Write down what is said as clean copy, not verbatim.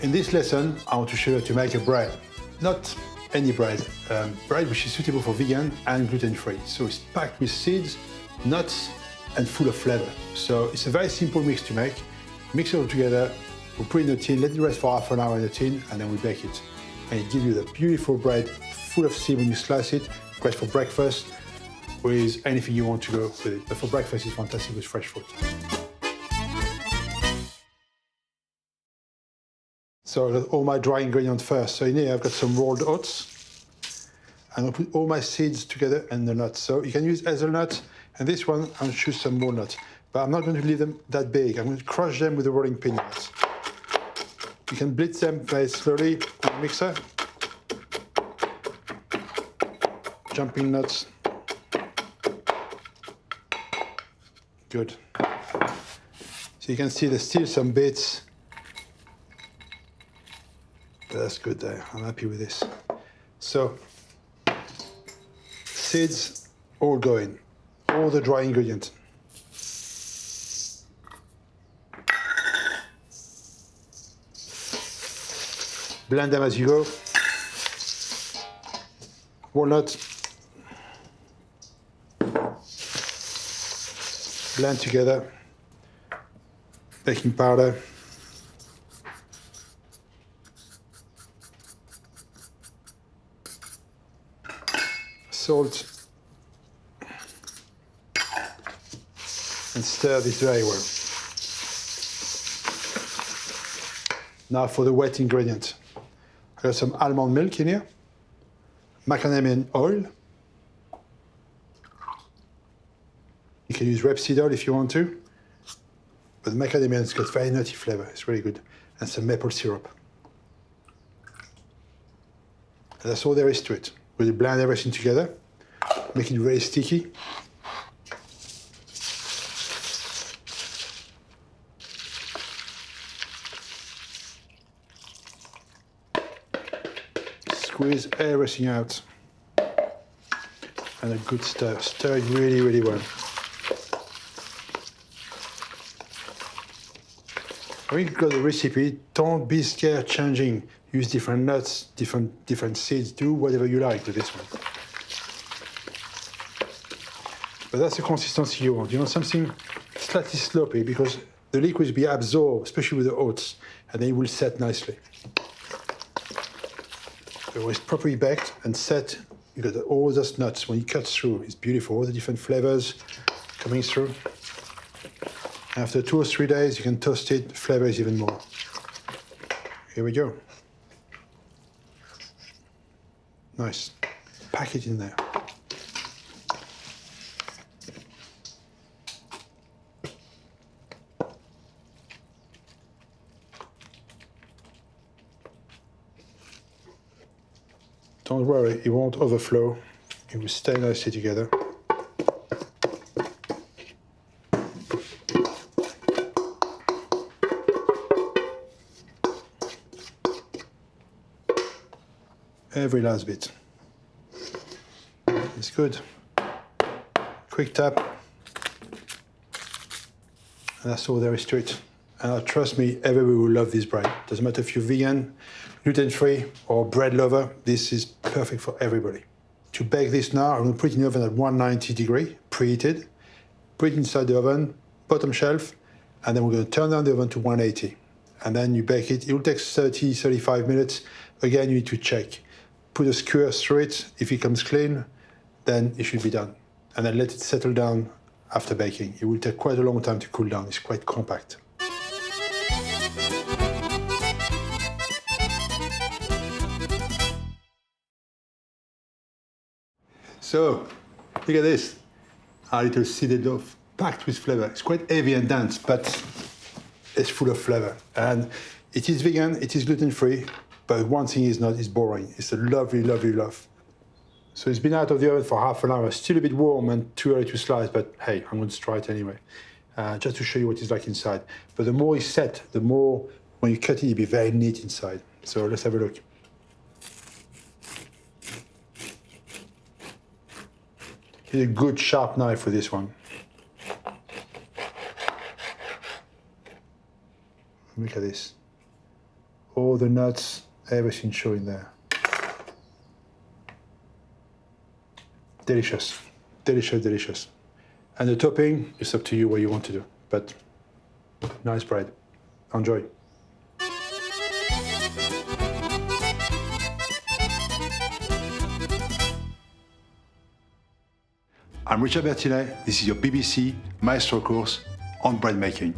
In this lesson, I want to show you how to make a bread. Not any bread, bread which is suitable for vegan and gluten-free. So it's packed with seeds, nuts, and full of flavor. So it's a very simple mix to make. Mix it all together, we'll put it in a tin, let it rest for half an hour in the tin, and then we bake it. And it gives you the beautiful bread, full of seed when you slice it, great for breakfast, with anything you want to go with it. But for breakfast, it's fantastic with fresh fruit. So I've got all my dry ingredients first. So in here, I've got some rolled oats. And I'll put all my seeds together and the nuts. So you can use hazelnut, and this one, I'll choose some walnuts. But I'm not going to leave them that big. I'm going to crush them with a rolling pin. You can blitz them very slowly on the mixer. Jumping nuts. Good. So you can see there's still some bits. But that's good there. I'm happy with this. So, seeds all going. All the dry ingredients. Blend them as you go. Walnut. Blend together. Baking powder. Salt. And stir this very well. Now for the wet ingredient. I got some almond milk in here, macadamia oil. You can use rapeseed oil if you want to, but the macadamia has got very nutty flavor. It's really good. And some maple syrup. And that's all there is to it. We'll blend everything together, make it very sticky. Squeeze everything out. And a good stir. Stir it really, really well. When you got the recipe, don't be scared changing. Use different nuts, different seeds, do whatever you like with this one. But that's the consistency you want. You want something slightly sloppy because the liquid will be absorbed, especially with the oats, and then it will set nicely. So when it's properly baked and set, you got all those nuts. When it cuts through, it's beautiful, all the different flavors coming through. After 2 or 3 days, you can toast it, the flavor is even more. Here we go. Nice. Pack it in there. Don't worry, it won't overflow. It will stay nicely together. Every last bit. It's good. Quick tap. And that's all there is to it. And trust me, everybody will love this bread. Doesn't matter if you're vegan, gluten-free, or bread lover, this is perfect for everybody. To bake this now, I'm going to put it in the oven at 190 degrees, preheated. Put it inside the oven, bottom shelf, and then we're going to turn down the oven to 180. And then you bake it. It will take 30, 35 minutes. Again, you need to check. Put a skewer through it. If it comes clean, then it should be done. And then let it settle down after baking. It will take quite a long time to cool down. It's quite compact. So, look at this. Our little seeded loaf, packed with flavor. It's quite heavy and dense, but it's full of flavor. And it is vegan, it is gluten-free, but one thing is not, it's boring. It's a lovely, lovely loaf. So it's been out of the oven for half an hour. Still a bit warm and too early to slice, but hey, I'm going to try it anyway. Just to show you what it's like inside. But the more it's set, the more, when you cut it, it'll be very neat inside. So let's have a look. Use a good sharp knife for this one. Look at this. all the nuts, everything showing there. Delicious, delicious, delicious. And the topping, it's up to you what you want to do, but nice bread. Enjoy. I'm Richard Bertinet. This is your BBC Maestro course on bread making.